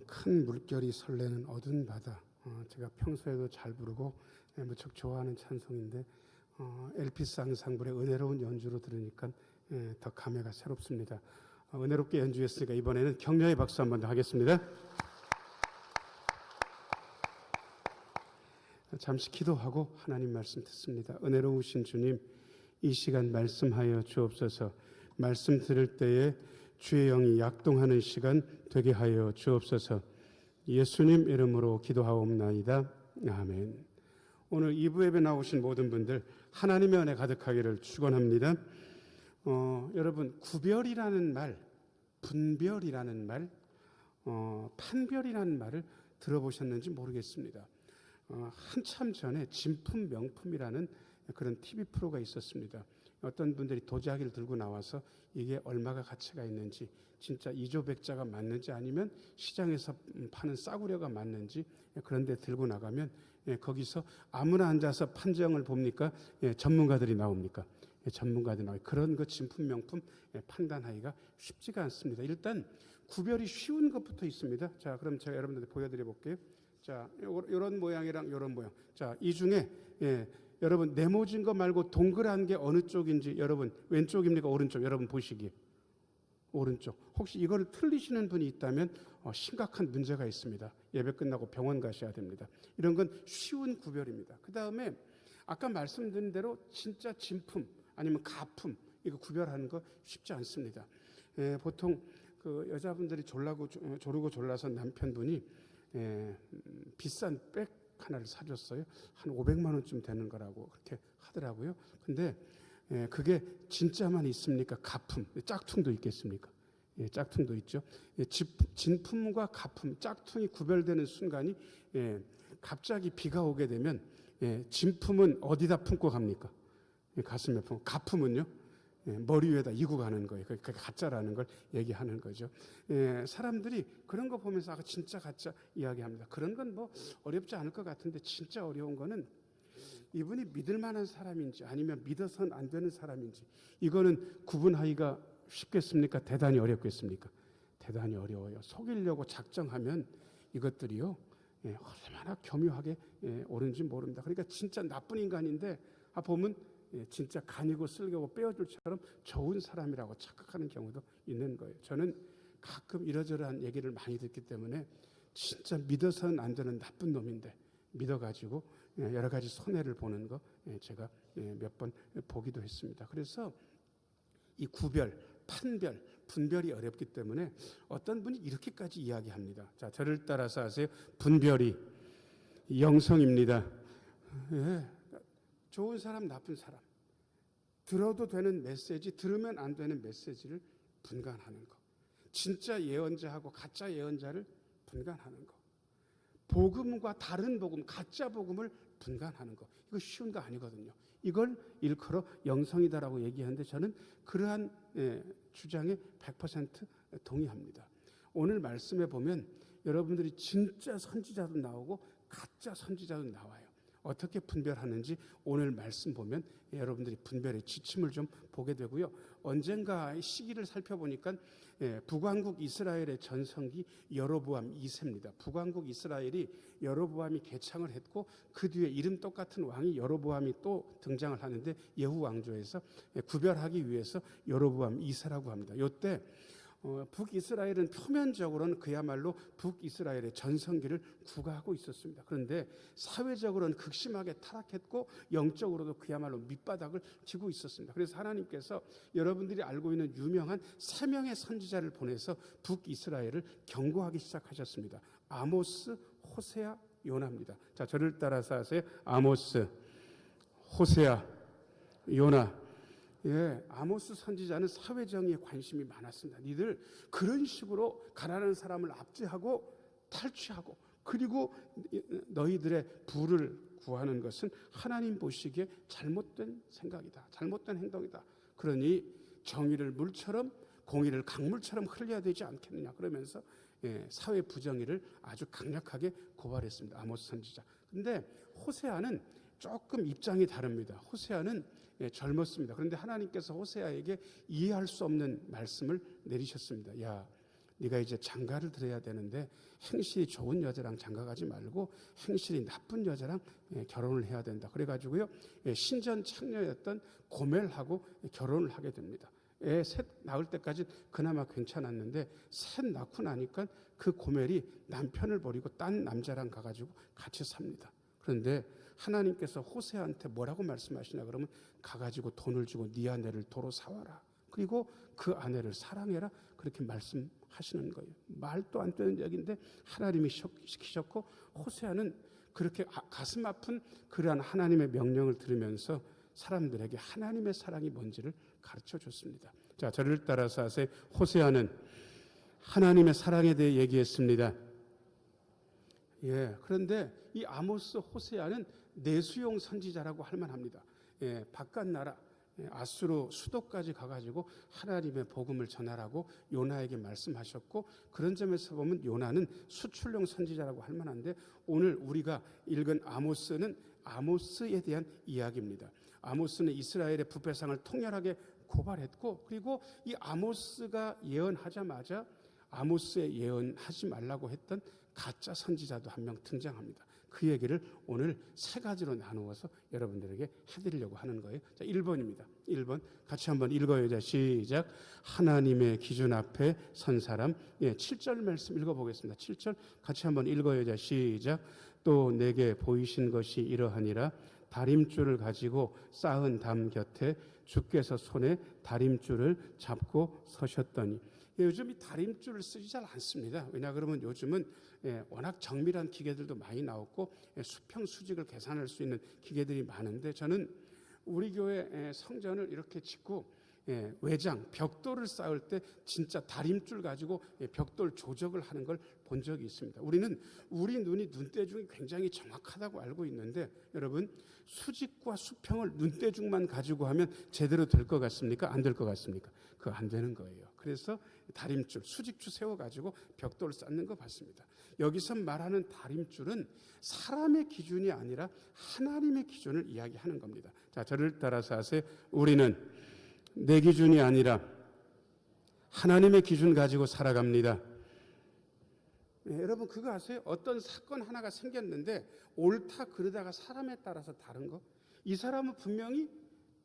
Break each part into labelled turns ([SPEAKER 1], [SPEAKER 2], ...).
[SPEAKER 1] 큰 물결이 설레는 어두운 바다. 제가 평소에도 잘 부르고 무척 좋아하는 찬송인데 엘피스 앙상블의 은혜로운 연주로 들으니까 더 감회가 새롭습니다. 은혜롭게 연주했으니까 이번에는 격려의 박수 한번 더 하겠습니다. 잠시 기도하고 하나님 말씀 듣습니다. 은혜로우신 주님, 이 시간 말씀하여 주옵소서. 말씀 들을 때에 주의 영이 약동하는 시간 되게 하여 주옵소서. 예수님 이름으로 기도하옵나이다. 아멘. 오늘 2부 예배 나오신 모든 분들 하나님의 은혜 가득하기를 축원합니다. 여러분, 구별이라는 말, 분별이라는 말, 판별이라는 말을 들어보셨는지 모르겠습니다. 한참 전에 진품 명품이라는 그런 TV 프로가 있었습니다. 어떤 분들이 도자기를 들고 나와서 이게 얼마가 가치가 있는지, 진짜 이조백자가 맞는지 아니면 시장에서 파는 싸구려가 맞는지 그런 데 들고 나가면 거기서 아무나 앉아서 판정을 봅니까? 전문가들이 나옵니까? 전문가들이 나와요. 그런 거 진품 명품 판단하기가 쉽지가 않습니다. 일단 구별이 쉬운 것부터 있습니다. 자, 그럼 제가 여러분들한테 보여드려 볼게요. 자, 이런 모양이랑 이런 모양. 자, 이 중에 여러분 네모진 거 말고 동그란 게 어느 쪽인지 여러분 왼쪽입니까? 오른쪽? 여러분 보시기에 오른쪽. 혹시 이거를 틀리시는 분이 있다면 심각한 문제가 있습니다. 예배 끝나고 병원 가셔야 됩니다. 이런 건 쉬운 구별입니다. 그 다음에 아까 말씀드린 대로 진짜 진품 아니면 가품 이거 구별하는 거 쉽지 않습니다. 보통 그 여자분들이 조르고 졸라서 남편분이 비싼 백 하나를 사줬어요. 한 500만 원쯤 되는 거라고 그렇게 하더라고요. 근데 그게 진짜만 있습니까? 가품, 짝퉁도 있겠습니까? 짝퉁도 있죠. 진품과 가품, 짝퉁이 구별되는 순간이 갑자기 비가 오게 되면 진품은 어디다 품고 갑니까? 가슴에 품고. 가품은요? 머리 위에다 이고 가는 거예요. 그게 가짜라는 걸 얘기하는 거죠. 사람들이 그런 거 보면서 진짜 가짜 이야기합니다. 그런 건 뭐 어렵지 않을 것 같은데 진짜 어려운 거는 이분이 믿을 만한 사람인지 아니면 믿어서는 안 되는 사람인지 이거는 구분하기가 쉽겠습니까? 대단히 어렵겠습니까? 대단히 어려워요. 속이려고 작정하면 이것들이요 얼마나 교묘하게 오는지 모릅니다. 그러니까 진짜 나쁜 인간인데 보면 진짜 간이고 쓸개고 빼어줄처럼 좋은 사람이라고 착각하는 경우도 있는 거예요. 저는 가끔 이러저러한 얘기를 많이 듣기 때문에 진짜 믿어서는 안 되는 나쁜 놈인데 믿어가지고 여러 가지 손해를 보는 거 제가 몇 번 보기도 했습니다. 그래서 이 구별, 판별, 분별이 어렵기 때문에 어떤 분이 이렇게까지 이야기합니다. 자, 저를 따라서 하세요. 분별이 영성입니다. 좋은 사람, 나쁜 사람, 들어도 되는 메시지, 들으면 안 되는 메시지를 분간하는 거. 진짜 예언자하고 가짜 예언자를 분간하는 거. 복음과 다른 복음, 가짜 복음을 분간하는 거. 이거 쉬운 거 아니거든요. 이걸 일컬어 영성이다라고 얘기하는데 저는 그러한 주장에 100% 동의합니다. 오늘 말씀에 보면 여러분들이 진짜 선지자도 나오고 가짜 선지자도 나와요. 어떻게 분별하는지 오늘 말씀 보면 여러분들이 분별의 지침을 좀 보게 되고요. 언젠가 시기를 살펴보니까 북왕국 이스라엘의 전성기 여로보암 2세입니다. 북왕국 이스라엘이 여로보암이 개창을 했고 그 뒤에 이름 똑같은 왕이 여로보암이 또 등장을 하는데 예후 왕조에서 구별하기 위해서 여로보암 2세라고 합니다. 이때 북이스라엘은 표면적으로는 그야말로 북이스라엘의 전성기를 구가하고 있었습니다. 그런데 사회적으로는 극심하게 타락했고 영적으로도 그야말로 밑바닥을 치고 있었습니다. 그래서 하나님께서 여러분들이 알고 있는 유명한 3명의 선지자를 보내서 북이스라엘을 경고하기 시작하셨습니다. 아모스, 호세아, 요나입니다. 자, 저를 따라서 하세요. 아모스, 호세아, 요나. 아모스 선지자는 사회정의에 관심이 많았습니다. 니들 그런 식으로 가난한 사람을 압제하고 탈취하고 그리고 너희들의 부를 구하는 것은 하나님 보시기에 잘못된 생각이다. 잘못된 행동이다. 그러니 정의를 물처럼 공의를 강물처럼 흘려야 되지 않겠느냐 그러면서 사회 부정의를 아주 강력하게 고발했습니다. 아모스 선지자. 그런데 호세아는 조금 입장이 다릅니다. 호세아는 젊었습니다. 그런데 하나님께서 호세아에게 이해할 수 없는 말씀을 내리셨습니다. 야, 네가 이제 장가를 들어야 되는데 행실이 좋은 여자랑 장가가지 말고 행실이 나쁜 여자랑 결혼을 해야 된다. 그래가지고요, 신전 창녀였던 고멜하고 결혼을 하게 됩니다. 애 셋 낳을 때까지 그나마 괜찮았는데 셋 낳고 나니까 그 고멜이 남편을 버리고 딴 남자랑 가가지고 같이 삽니다. 그런데 하나님께서 호세아한테 뭐라고 말씀하시냐 그러면 가가지고 돈을 주고 네 아내를 도로 사와라. 그리고 그 아내를 사랑해라. 그렇게 말씀하시는 거예요. 말도 안 되는 얘기인데 하나님이 시키셨고 호세아는 그렇게 가슴 아픈 그러한 하나님의 명령을 들으면서 사람들에게 하나님의 사랑이 뭔지를 가르쳐 줬습니다. 자, 저를 따라서 하세요. 호세아는 하나님의 사랑에 대해 얘기했습니다. 그런데 이 아모스 호세아는 내수용 선지자라고 할 만합니다. 바깥 나라 아수르 수도까지 가가지고 하나님의 복음을 전하라고 요나에게 말씀하셨고, 그런 점에서 보면 요나는 수출용 선지자라고 할 만한데, 오늘 우리가 읽은 아모스는 아모스에 대한 이야기입니다. 아모스는 이스라엘의 부패상을 통렬하게 고발했고, 그리고 이 아모스가 예언하자마자 아모스의 예언하지 말라고 했던 가짜 선지자도 한 명 등장합니다. 그 얘기를 오늘 세 가지로 나누어서 여러분들에게 해드리려고 하는 거예요. 자, 1번입니다. 1번 같이 한번 읽어요. 자, 시작. 하나님의 기준 앞에 선 사람. 7절 말씀 읽어보겠습니다. 7절 같이 한번 읽어요. 자, 시작. 또 내게 보이신 것이 이러하니라. 다림줄을 가지고 쌓은 담 곁에 주께서 손에 다림줄을 잡고 서셨더니. 요즘 이 다림줄을 쓰지 잘 않습니다. 왜냐 그러면 요즘은 워낙 정밀한 기계들도 많이 나왔고 수평 수직을 계산할 수 있는 기계들이 많은데, 저는 우리 교회 성전을 이렇게 짓고 외장 벽돌을 쌓을 때 진짜 다림줄 가지고 벽돌 조적을 하는 걸 본 적이 있습니다. 우리 눈이 눈대중이 굉장히 정확하다고 알고 있는데, 여러분 수직과 수평을 눈대중만 가지고 하면 제대로 될 것 같습니까? 안 될 것 같습니까? 그거 안 되는 거예요. 그래서 다림줄, 수직줄 세워가지고 벽돌을 쌓는 거 봤습니다. 여기서 말하는 다림줄은 사람의 기준이 아니라 하나님의 기준을 이야기하는 겁니다. 자, 저를 따라서 하세요. 우리는 내 기준이 아니라 하나님의 기준 가지고 살아갑니다. 여러분 그거 아세요? 어떤 사건 하나가 생겼는데 옳다 그러다가 사람에 따라서 다른 거. 이 사람은 분명히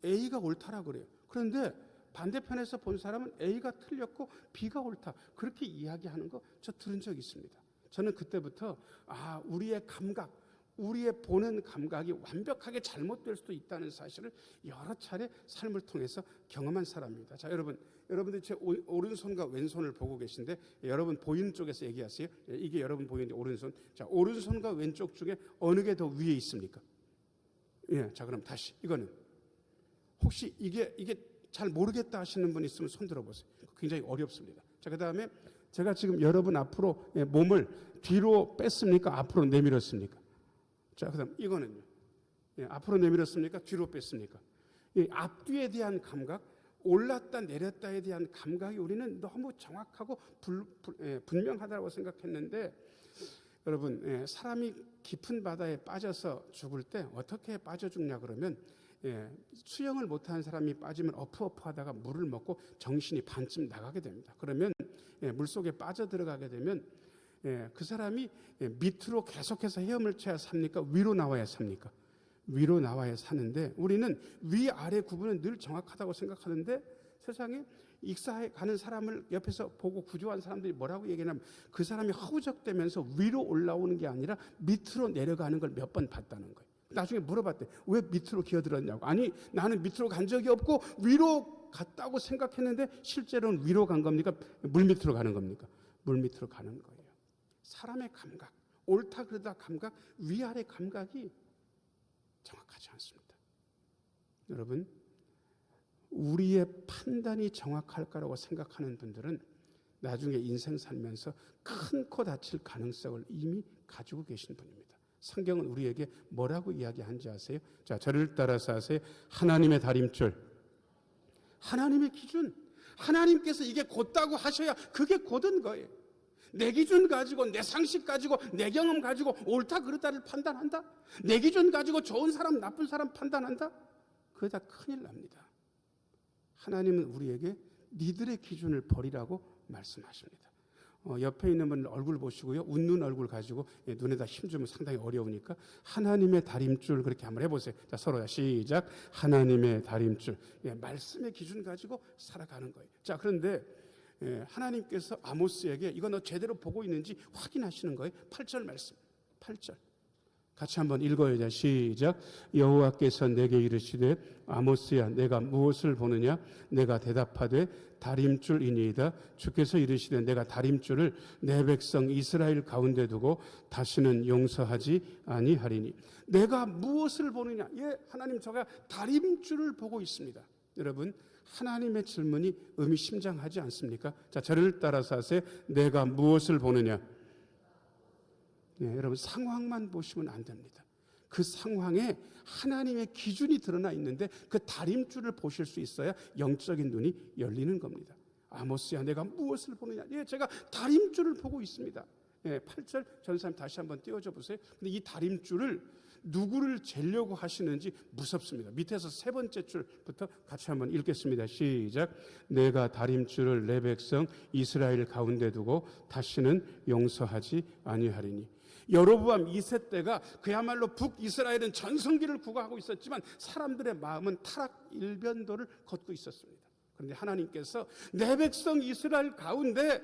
[SPEAKER 1] A가 옳다라고 그래요. 그런데 반대편에서 본 사람은 A가 틀렸고 B가 옳다. 그렇게 이야기하는 거 저 들은 적이 있습니다. 저는 그때부터 우리의 감각, 우리의 보는 감각이 완벽하게 잘못될 수도 있다는 사실을 여러 차례 삶을 통해서 경험한 사람입니다. 자, 여러분들 제 오른손과 왼손을 보고 계신데, 여러분 보이는 쪽에서 얘기하세요. 이게 여러분 보이는 오른손. 자, 오른손과 왼쪽 중에 어느 게 더 위에 있습니까? 자, 그럼 다시 이거는 혹시 이게 잘 모르겠다 하시는 분 있으면 손 들어보세요. 굉장히 어렵습니다. 자, 그 다음에 제가 지금 여러분 앞으로 몸을 뒤로 뺐습니까? 앞으로 내밀었습니까? 자, 그 다음 이거는요. 앞으로 내밀었습니까? 뒤로 뺐습니까? 앞뒤에 대한 감각, 올랐다 내렸다에 대한 감각이 우리는 너무 정확하고 분명하다고 생각했는데, 여러분 사람이 깊은 바다에 빠져서 죽을 때 어떻게 빠져 죽냐 그러면 수영을 못하는 사람이 빠지면 어프어프하다가 물을 먹고 정신이 반쯤 나가게 됩니다. 그러면 물속에 빠져들어가게 되면 그 사람이 밑으로 계속해서 헤엄을 쳐야 삽니까? 위로 나와야 삽니까? 위로 나와야 사는데, 우리는 위아래 구분은 늘 정확하다고 생각하는데, 세상에 익사해 가는 사람을 옆에서 보고 구조한 사람들이 뭐라고 얘기하냐면 그 사람이 허우적대면서 위로 올라오는 게 아니라 밑으로 내려가는 걸 몇 번 봤다는 거예요. 나중에 물어봤대. 왜 밑으로 기어들었냐고. 아니 나는 밑으로 간 적이 없고 위로 갔다고 생각했는데 실제로는 위로 간 겁니까? 물 밑으로 가는 겁니까? 물 밑으로 가는 거예요. 사람의 감각, 옳다 그러다 감각, 위아래 감각이 정확하지 않습니다. 여러분, 우리의 판단이 정확할 거라고 생각하는 분들은 나중에 인생 살면서 큰 코 다칠 가능성을 이미 가지고 계신 분입니다. 성경은 우리에게 뭐라고 이야기한지 아세요? 자, 저를 따라서 하세요. 하나님의 다림줄, 하나님의 기준, 하나님께서 이게 곧다고 하셔야 그게 곧은 거예요. 내 기준 가지고, 내 상식 가지고, 내 경험 가지고 옳다 그르다를 판단한다? 내 기준 가지고 좋은 사람 나쁜 사람 판단한다? 그러다 큰일 납니다. 하나님은 우리에게 니들의 기준을 버리라고 말씀하십니다. 옆에 있는 분 얼굴 보시고요. 웃는 얼굴 가지고 눈에다 힘주면 상당히 어려우니까 하나님의 다림줄 그렇게 한번 해보세요. 자, 서로 시작. 하나님의 다림줄. 말씀의 기준 가지고 살아가는 거예요. 자, 그런데 하나님께서 아모스에게 이거 너 제대로 보고 있는지 확인하시는 거예요. 8절 말씀. 8절. 같이 한번 읽어요. 시작. 여호와께서 내게 이르시되 아모스야 내가 무엇을 보느냐? 내가 대답하되 다림줄이니이다. 주께서 이르시되 내가 다림줄을 내 백성 이스라엘 가운데 두고 다시는 용서하지 아니하리니. 내가 무엇을 보느냐? 하나님 제가 다림줄을 보고 있습니다. 여러분 하나님의 질문이 의미심장하지 않습니까? 자, 저를 따라서 하세요. 내가 무엇을 보느냐? 여러분 상황만 보시면 안 됩니다. 그 상황에 하나님의 기준이 드러나 있는데 그 다림줄을 보실 수 있어야 영적인 눈이 열리는 겁니다. 아모스야 내가 무엇을 보느냐? 제가 다림줄을 보고 있습니다. 8절 전사님 다시 한번 띄워줘 보세요. 근데 이 다림줄을 누구를 재려고 하시는지 무섭습니다. 밑에서 세 번째 줄부터 같이 한번 읽겠습니다. 시작. 내가 다림줄을 내 백성 이스라엘 가운데 두고 다시는 용서하지 아니하리니. 여로보암 2세 때가 그야말로 북이스라엘은 전성기를 구가하고 있었지만 사람들의 마음은 타락 일변도를 걷고 있었습니다. 그런데 하나님께서 내 백성 이스라엘 가운데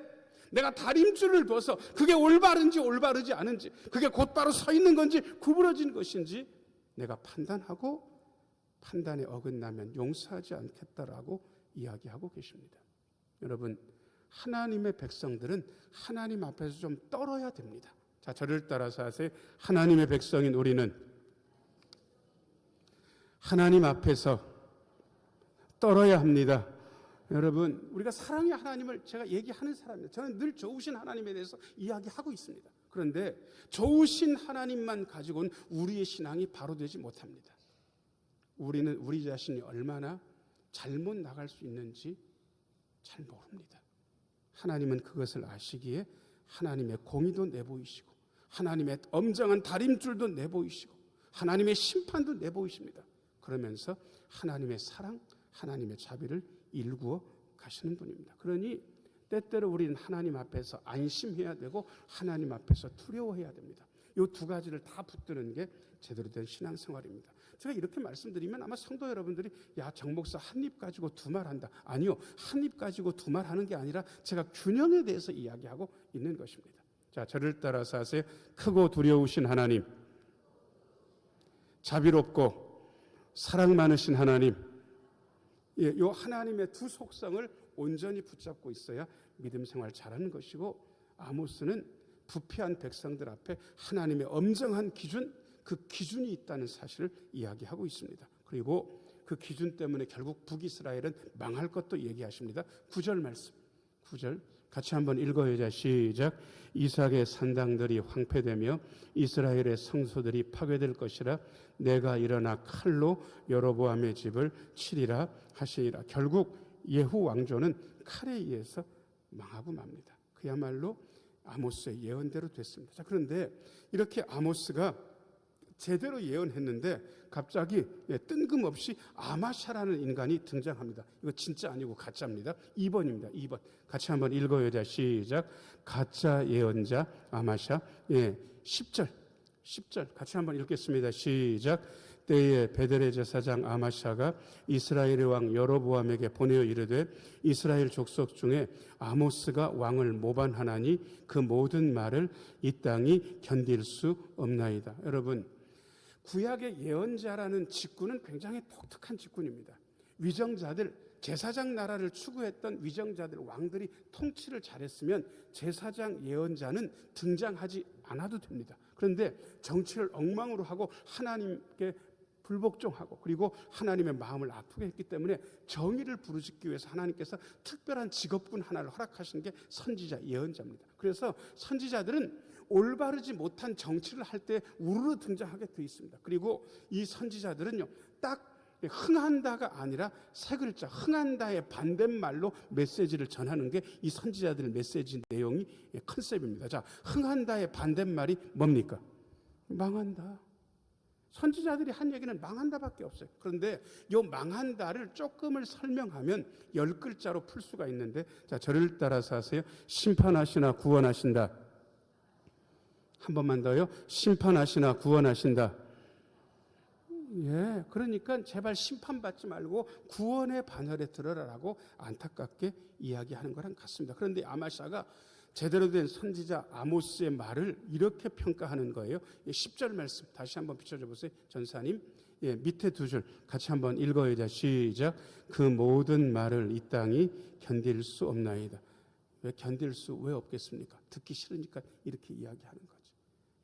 [SPEAKER 1] 내가 다림줄을 둬서 그게 올바른지 올바르지 않은지, 그게 곧바로 서 있는 건지 구부러진 것인지 내가 판단하고 판단에 어긋나면 용서하지 않겠다라고 이야기하고 계십니다. 여러분 하나님의 백성들은 하나님 앞에서 좀 떨어야 됩니다. 자, 저를 따라서 하세요. 하나님의 백성인 우리는 하나님 앞에서 떨어야 합니다. 여러분 우리가 사랑의 하나님을 제가 얘기하는 사람입니다. 저는 늘 좋으신 하나님에 대해서 이야기하고 있습니다. 그런데 좋으신 하나님만 가지고는 우리의 신앙이 바로 되지 못합니다. 우리는 우리 자신이 얼마나 잘못 나갈 수 있는지 잘 모릅니다. 하나님은 그것을 아시기에 하나님의 공의도 내보이시고 하나님의 엄정한 다림줄도 내보이시고 하나님의 심판도 내보이십니다. 그러면서 하나님의 사랑, 하나님의 자비를 일구어 가시는 분입니다. 그러니 때때로 우리는 하나님 앞에서 안심해야 되고 하나님 앞에서 두려워해야 됩니다. 이 두 가지를 다 붙드는 게 제대로 된 신앙생활입니다. 제가 이렇게 말씀드리면 아마 성도 여러분들이 야, 정 목사 한 입 가지고 두 말 한다. 아니요. 한 입 가지고 두 말 하는 게 아니라 제가 균형에 대해서 이야기하고 있는 것입니다. 자, 저를 따라서 하세요. 크고 두려우신 하나님, 자비롭고 사랑 많으신 하나님, 이 하나님의 두 속성을 온전히 붙잡고 있어야 믿음 생활 잘하는 것이고, 아모스는 부패한 백성들 앞에 하나님의 엄정한 기준, 그 기준이 있다는 사실을 이야기하고 있습니다. 그리고 그 기준 때문에 결국 북이스라엘은 망할 것도 얘기하십니다. 9절 말씀, 9절 같이 한번 읽어요. 시작. 이삭의 산당들이 황폐되며 이스라엘의 성소들이 파괴될 것이라. 내가 일어나 칼로 여로보암의 집을 치리라 하시니라. 결국 예후 왕조는 칼에 의해서 망하고 맙니다. 그야말로 아모스의 예언대로 됐습니다. 자, 그런데 이렇게 아모스가 제대로 예언했는데 갑자기 뜬금없이 아마샤라는 인간이 등장합니다. 이거 진짜 아니고 가짜입니다. 2번입니다. 2번. 같이 한번 읽어요. 시작. 가짜 예언자 아마샤. 10절 같이 한번 읽겠습니다. 시작. 때에 베델의 제사장 아마샤가 이스라엘의 왕 여로보암에게 보내어 이르되 이스라엘 족속 중에 아모스가 왕을 모반하나니 그 모든 말을 이 땅이 견딜 수 없나이다. 여러분, 구약의 예언자라는 직분은 굉장히 독특한 직분입니다. 위정자들, 제사장 나라를 추구했던 위정자들, 왕들이 통치를 잘했으면 제사장 예언자는 등장하지 않아도 됩니다. 그런데 정치를 엉망으로 하고 하나님께 불복종하고 그리고 하나님의 마음을 아프게 했기 때문에 정의를 부르짖기 위해서 하나님께서 특별한 직업군 하나를 허락하신 게 선지자, 예언자입니다. 그래서 선지자들은 올바르지 못한 정치를 할 때 우르르 등장하게 되어 있습니다. 그리고 이 선지자들은요, 딱 흥한다가 아니라 세 글자 흥한다의 반대말로 메시지를 전하는 게 이 선지자들의 메시지 내용이 컨셉입니다. 자, 흥한다의 반대말이 뭡니까? 망한다. 선지자들이 한 얘기는 망한다밖에 없어요. 그런데 이 망한다를 조금을 설명하면 10글자로 풀 수가 있는데, 자, 저를 따라서 하세요. 심판하시나 구원하신다. 한 번만 더요. 심판하시나 구원하신다. 예, 그러니까 제발 심판받지 말고 구원의 반열에 들어라라고 안타깝게 이야기하는 거랑 같습니다. 그런데 아마샤가 제대로 된 선지자 아모스의 말을 이렇게 평가하는 거예요. 10절 말씀 다시 한번 비춰줘 보세요. 전사님, 예, 밑에 두 줄 같이 한번 읽어야죠. 시작. 그 모든 말을 이 땅이 견딜 수 없나이다. 왜 견딜 수 왜 없겠습니까? 듣기 싫으니까 이렇게 이야기하는 거죠.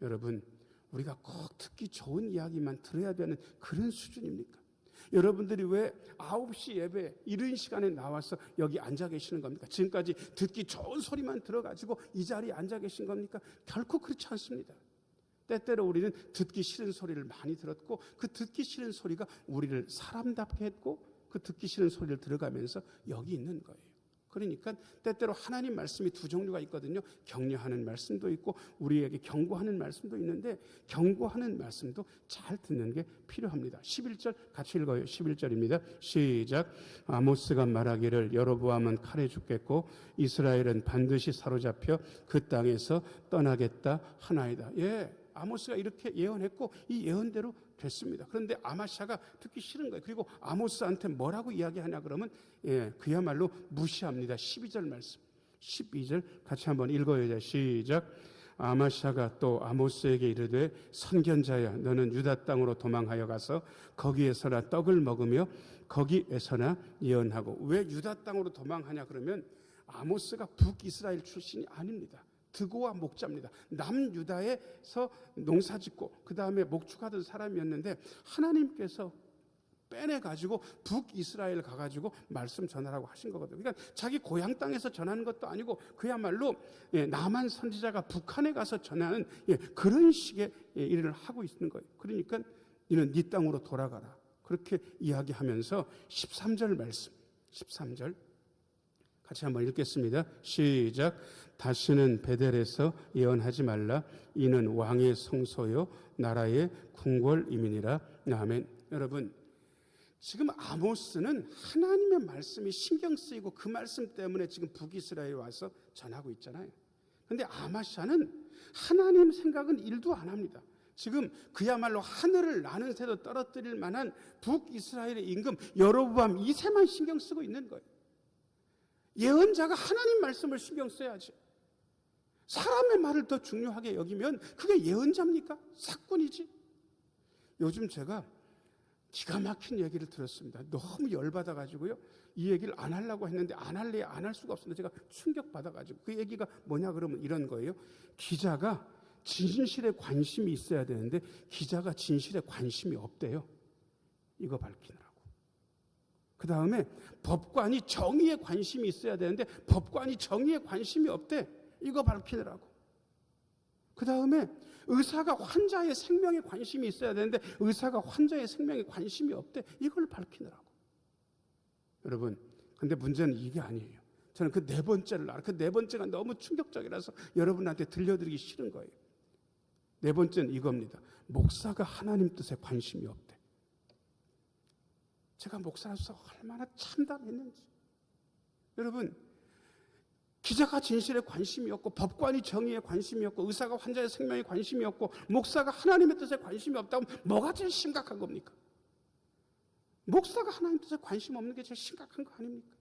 [SPEAKER 1] 여러분, 우리가 꼭 듣기 좋은 이야기만 들어야 되는 그런 수준입니까? 여러분들이 왜 9시 예배 이른 시간에 나와서 여기 앉아 계시는 겁니까? 지금까지 듣기 좋은 소리만 들어가지고 이 자리에 앉아 계신 겁니까? 결코 그렇지 않습니다. 때때로 우리는 듣기 싫은 소리를 많이 들었고, 그 듣기 싫은 소리가 우리를 사람답게 했고, 그 듣기 싫은 소리를 들어가면서 여기 있는 거예요. 그러니까 때때로 하나님 말씀이 두 종류가 있거든요. 격려하는 말씀도 있고 우리에게 경고하는 말씀도 있는데, 경고하는 말씀도 잘 듣는 게 필요합니다. 11절 같이 읽어요. 11절입니다. 시작. 아모스가 말하기를 여로보암은 칼에 죽겠고 이스라엘은 반드시 사로잡혀 그 땅에서 떠나겠다 하나이다. 예, 아모스가 이렇게 예언했고 이 예언대로 됐습니다. 그런데 아마샤가 듣기 싫은 거예요. 그리고 아모스한테 뭐라고 이야기하냐 그러면, 예, 그야말로 무시합니다. 12절 말씀, 12절 같이 한번 읽어야죠. 시작. 아마샤가 또 아모스에게 이르되 선견자야, 너는 유다 땅으로 도망하여 가서 거기에서나 떡을 먹으며 거기에서나 예언하고. 왜 유다 땅으로 도망하냐 그러면 아모스가 북이스라엘 출신이 아닙니다. 드고와 목자입니다. 남유다에서 농사짓고 그 다음에 목축하던 사람이었는데 하나님께서 빼내가지고 북이스라엘 가가지고 말씀 전하라고 하신 거거든요. 그러니까 자기 고향 땅에서 전하는 것도 아니고 그야말로 남한 선지자가 북한에 가서 전하는 그런 식의 일을 하고 있는 거예요. 그러니까 너는 네 땅으로 돌아가라. 그렇게 이야기하면서 13절 말씀, 13절 같이 한번 읽겠습니다. 시작. 다시는 베델에서 예언하지 말라. 이는 왕의 성소요 나라의 궁궐임이니라. 아멘. 여러분, 지금 아모스는 하나님의 말씀이 신경 쓰이고 그 말씀 때문에 지금 북이스라엘에 와서 전하고 있잖아요. 그런데 아마샤는 하나님 생각은 1도 안 합니다. 지금 그야말로 하늘을 나는 새도 떨어뜨릴 만한 북이스라엘의 임금 여로보암 2세만 신경 쓰고 있는 거예요. 예언자가 하나님 말씀을 신경 써야지. 사람의 말을 더 중요하게 여기면 그게 예언자입니까? 사꾼이지. 요즘 제가 기가 막힌 얘기를 들었습니다. 너무 열받아가지고요. 이 얘기를 안 하려고 했는데 안 할래 안 할 수가 없습니다. 제가 충격받아가지고. 그 얘기가 뭐냐 그러면 이런 거예요. 기자가 진실에 관심이 있어야 되는데 기자가 진실에 관심이 없대요. 이거 밝히느라고. 그 다음에 법관이 정의에 관심이 있어야 되는데 법관이 정의에 관심이 없대. 이거 밝히느라고. 그 다음에 의사가 환자의 생명에 관심이 있어야 되는데 의사가 환자의 생명에 관심이 없대. 이걸 밝히느라고. 여러분, 근데 문제는 이게 아니에요. 저는 그 네 번째를 알아. 그 네 번째가 너무 충격적이라서 여러분한테 들려드리기 싫은 거예요. 네 번째는 이겁니다. 목사가 하나님 뜻에 관심이 없대. 제가 목사로서 얼마나 참담했는지. 여러분, 기자가 진실에 관심이 없고 법관이 정의에 관심이 없고 의사가 환자의 생명에 관심이 없고 목사가 하나님의 뜻에 관심이 없다면 뭐가 제일 심각한 겁니까? 목사가 하나님 뜻에 관심 없는 게 제일 심각한 거 아닙니까?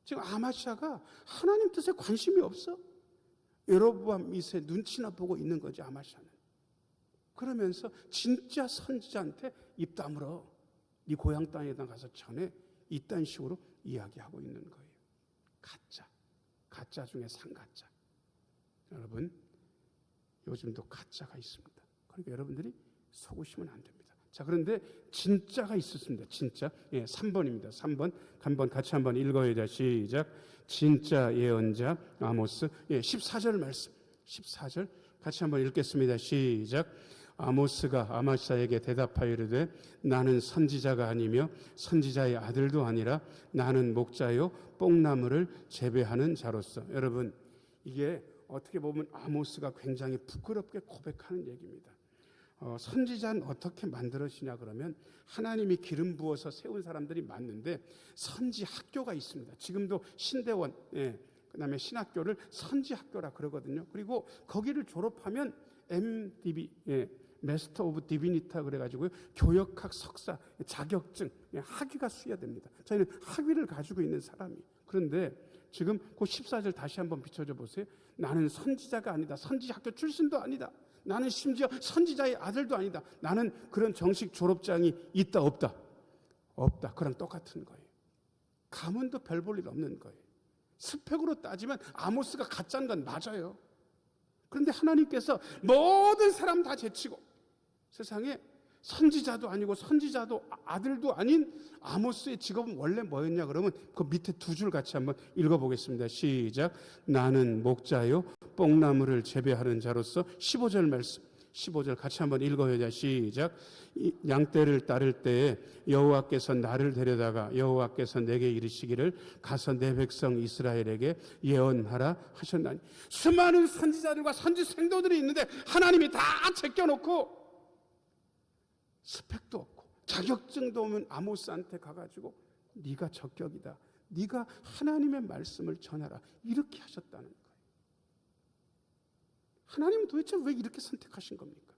[SPEAKER 1] 지금 아마샤가 하나님 뜻에 관심이 없어. 여로보암 밑에 눈치나 보고 있는 거지 아마샤는. 그러면서 진짜 선지자한테 입 다물어. 네 고향 땅에다 가서 전해. 이딴 식으로 이야기하고 있는 거예요. 가짜 중에 상가짜. 여러분, 요즘도 가짜가 있습니다. 그러니까 여러분들이 속으시면 안 됩니다. 자, 그런데 진짜가 있었습니다. 진짜. 3번입니다. 3번. 한번 같이 한번 읽어야죠. 시작. 진짜 예언자 아모스. 14절 말씀. 14절 같이 한번 읽겠습니다. 시작. 아모스가 아마샤에게 대답하여 이르되 나는 선지자가 아니며 선지자의 아들도 아니라 나는 목자요 뽕나무를 재배하는 자로서. 여러분, 이게 어떻게 보면 아모스가 굉장히 부끄럽게 고백하는 얘기입니다. 선지자는 어떻게 만들어지냐 그러면 하나님이 기름 부어서 세운 사람들이 맞는데 선지 학교가 있습니다. 지금도 신대원, 그다음에 신학교를 선지 학교라 그러거든요. 그리고 거기를 졸업하면 MDB, 마스터 오브 디비니타 그래가지고요, 교역학 석사 자격증, 학위가 수여됩니다. 저희는 학위를 가지고 있는 사람이. 그런데 지금 그 14절 다시 한번 비춰줘 보세요. 나는 선지자가 아니다. 선지 학교 출신도 아니다. 나는 심지어 선지자의 아들도 아니다. 나는 그런 정식 졸업장이 있다 없다? 없다. 그랑 똑같은 거예요. 가문도 별 볼 일 없는 거예요. 스펙으로 따지면 아모스가 가짜인 건 맞아요. 그런데 하나님께서 모든 사람 다 제치고 세상에 선지자도 아니고 선지자도 아들도 아닌 아모스의 직업은 원래 뭐였냐 그러면 그 밑에 두 줄 같이 한번 읽어보겠습니다. 시작. 나는 목자요 뽕나무를 재배하는 자로서 15절 말씀 15절 같이 한번 읽어야 시작. 양떼를 따를 때에 여호와께서 나를 데려다가 여호와께서 내게 이르시기를 가서 내 백성 이스라엘에게 예언하라 하셨나니. 수많은 선지자들과 선지 생도들이 있는데 하나님이 다 제껴놓고 스펙도 없고 자격증도 없는 아모스한테 가가지고 네가 적격이다. 네가 하나님의 말씀을 전하라. 이렇게 하셨다는 거예요. 하나님은 도대체 왜 이렇게 선택하신 겁니까?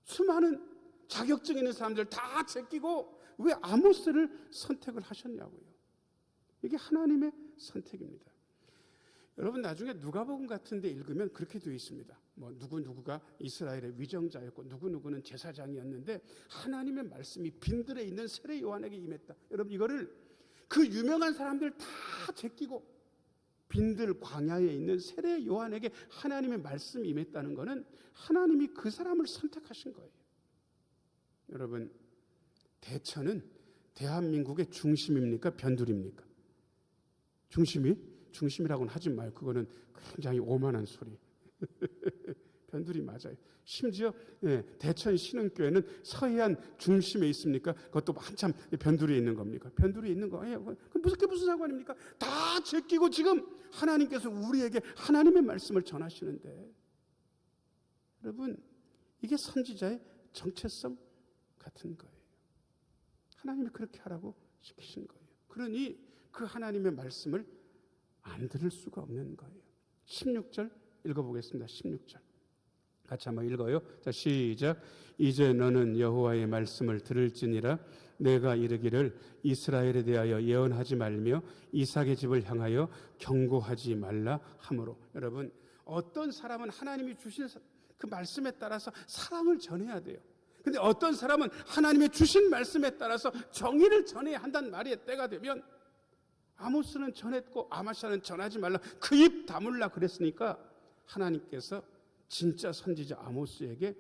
[SPEAKER 1] 수많은 자격증 있는 사람들 다 제끼고 왜 아모스를 선택을 하셨냐고요. 이게 하나님의 선택입니다. 여러분 나중에 누가복음 같은 데 읽으면 그렇게 되어 있습니다. 뭐 누구누구가 이스라엘의 위정자였고 누구누구는 제사장이었는데 하나님의 말씀이 빈들에 있는 세례 요한에게 임했다. 여러분 이거를 그 유명한 사람들 다 제끼고 빈들 광야에 있는 세례 요한에게 하나님의 말씀이 임했다는 것은 하나님이 그 사람을 선택하신 거예요. 여러분 대천은 대한민국의 중심입니까? 변두리입니까? 중심이라고는 하지 마요. 그거는 굉장히 오만한 소리. 변두리 맞아요. 심지어 대천 신흥교회는 서해안 중심에 있습니까? 그것도 한참 변두리에 있는 겁니까? 변두리에 있는 거예요. 그게 무슨 상관입니까? 다 제끼고 지금 하나님께서 우리에게 하나님의 말씀을 전하시는데 여러분 이게 선지자의 정체성 같은 거예요. 하나님이 그렇게 하라고 시키신 거예요. 그러니 그 하나님의 말씀을 안 들을 수가 없는 거예요. 16절 읽어보겠습니다. 16절 같이 한번 읽어요. 자, 시작. 이제 너는 여호와의 말씀을 들을지니라. 내가 이르기를 이스라엘에 대하여 예언하지 말며 이삭의 집을 향하여 경고하지 말라 하므로. 여러분 어떤 사람은 하나님이 주신 그 말씀에 따라서 사랑을 전해야 돼요. 근데 어떤 사람은 하나님의 주신 말씀에 따라서 정의를 전해야 한다는 말이 때가 되면 아모스는 전했고 아마샤는 전하지 말라 그 입 다물라 그랬으니까 하나님께서 진짜 선지자 아모스에게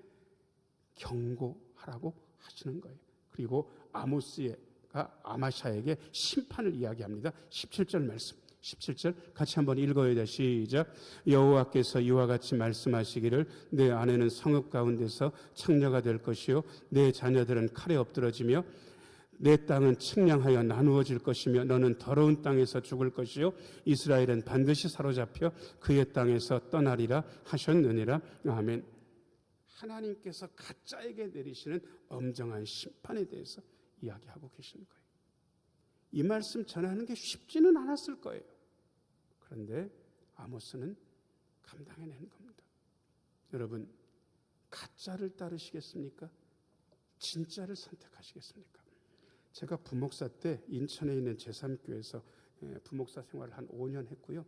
[SPEAKER 1] 경고하라고 하시는 거예요. 그리고 아모스가 아마샤에게 심판을 이야기합니다. 17절 말씀 17절 같이 한번 읽어야 돼. 시작. 여호와께서 이와 같이 말씀하시기를 내 아내는 성읍 가운데서 창녀가 될 것이요 내 자녀들은 칼에 엎드러지며 내 땅은 측량하여 나누어질 것이며 너는 더러운 땅에서 죽을 것이요 이스라엘은 반드시 사로잡혀 그의 땅에서 떠나리라 하셨느니라. 아멘. 하나님께서 가짜에게 내리시는 엄정한 심판에 대해서 이야기하고 계시는 거예요. 이 말씀 전하는 게 쉽지는 않았을 거예요. 그런데 아모스는 감당해낸 겁니다. 여러분 가짜를 따르시겠습니까? 진짜를 선택하시겠습니까? 제가 부목사 때 인천에 있는 제3교회에서 부목사 생활을 한 5년 했고요.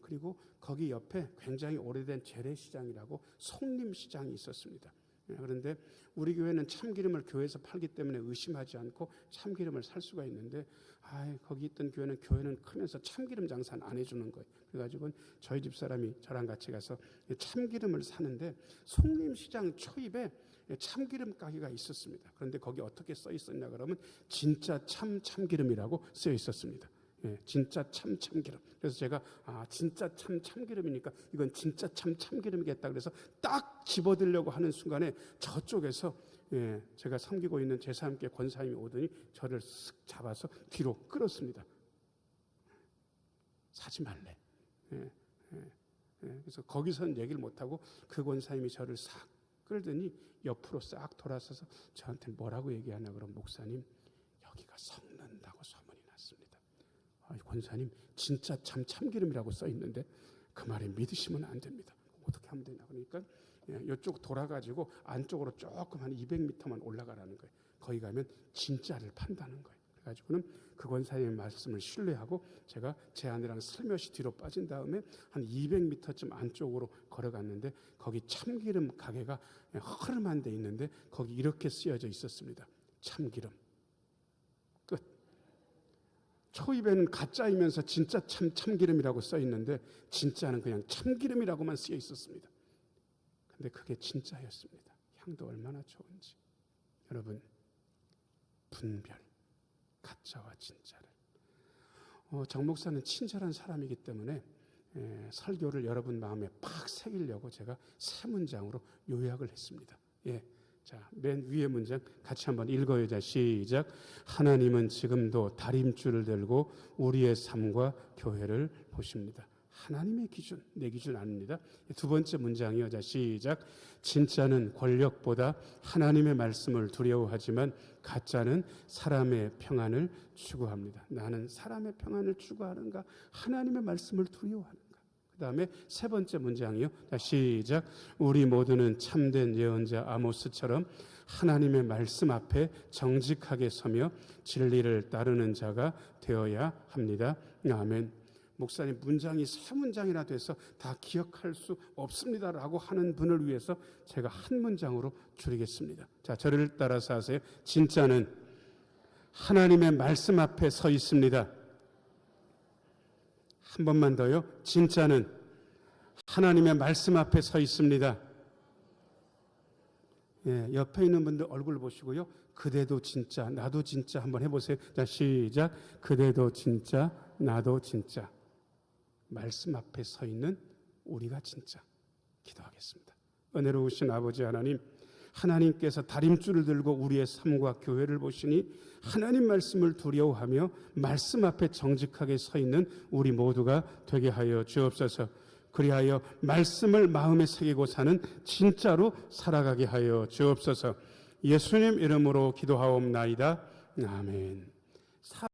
[SPEAKER 1] 그리고 거기 옆에 굉장히 오래된 재래시장이라고 송림시장이 있었습니다. 그런데 우리 교회는 참기름을 교회에서 팔기 때문에 의심하지 않고 참기름을 살 수가 있는데 거기 있던 교회는 크면서 참기름 장사는 안 해주는 거예요. 그래가지고 저희 집사람이 저랑 같이 가서 참기름을 사는데 송림시장 초입에 참기름 가게가 있었습니다. 그런데 거기 어떻게 써 있었냐 그러면 진짜 참기름이라고 써 있었습니다. 진짜 참기름. 그래서 제가 진짜 참기름이니까 이건 진짜 참기름이겠다. 그래서 딱 집어들려고 하는 순간에 저쪽에서 제가 섬기고 있는 제3교회 권사님이 오더니 저를 쓱 잡아서 뒤로 끌었습니다. 사지 말래. 그래서 거기서는 얘기를 못하고 그 권사님이 저를 싹 끌더니 옆으로 싹 돌아서서 저한테 뭐라고 얘기하나 그럼 목사님 여기가 썩는다고 소문이 났습니다. 권사님 진짜 참기름이라고 써 있는데 그 말에 믿으시면 안 됩니다. 어떻게 하면 되냐 그러니까 이쪽 돌아가지고 안쪽으로 조금 한 200m만 올라가라는 거예요. 거기 가면 진짜를 판다는 거예요. 그래가지고는 그 권사님의 말씀을 신뢰하고 제가 제 아내랑 슬며시 뒤로 빠진 다음에 한 200m쯤 안쪽으로 걸어갔는데 거기 참기름 가게가 허름한 데 있는데 거기 이렇게 쓰여져 있었습니다. 참기름. 끝. 초입에는 가짜이면서 진짜 참기름이라고 써 있는데 진짜는 그냥 참기름이라고만 쓰여 있었습니다. 근데 그게 진짜였습니다. 향도 얼마나 좋은지. 여러분, 분별, 가짜와 진짜를. 정 목사는 친절한 사람이기 때문에 설교를 여러분 마음에 팍 새기려고 제가 3문장으로 요약을 했습니다. 자, 맨 위에 문장 같이 한번 읽어요. 자, 시작. 하나님은 지금도 다림줄을 들고 우리의 삶과 교회를 보십니다. 하나님의 기준, 내 기준 아닙니다. 두 번째 문장이요. 자, 시작. 진짜는 권력보다 하나님의 말씀을 두려워하지만 가짜는 사람의 평안을 추구합니다. 나는 사람의 평안을 추구하는가? 하나님의 말씀을 두려워하는가? 그 다음에 세 번째 문장이요. 자, 시작. 우리 모두는 참된 예언자 아모스처럼 하나님의 말씀 앞에 정직하게 서며 진리를 따르는 자가 되어야 합니다. 아멘. 목사님 문장이 3문장이나 돼서 다 기억할 수 없습니다라고 하는 분을 위해서 제가 한 문장으로 줄이겠습니다. 자, 저를 따라서 하세요. 진짜는 하나님의 말씀 앞에 서 있습니다. 한 번만 더요. 진짜는 하나님의 말씀 앞에 서 있습니다. 옆에 있는 분들 얼굴 보시고요. 그대도 진짜, 나도 진짜 한번 해보세요. 자, 시작. 그대도 진짜, 나도 진짜. 말씀 앞에 서 있는 우리가 진짜. 기도하겠습니다. 은혜로우신 아버지 하나님, 하나님께서 다림줄을 들고 우리의 삶과 교회를 보시니 하나님 말씀을 두려워하며 말씀 앞에 정직하게 서 있는 우리 모두가 되게 하여 주옵소서. 그리하여 말씀을 마음에 새기고 사는 진짜로 살아가게 하여 주옵소서. 예수님 이름으로 기도하옵나이다. 아멘.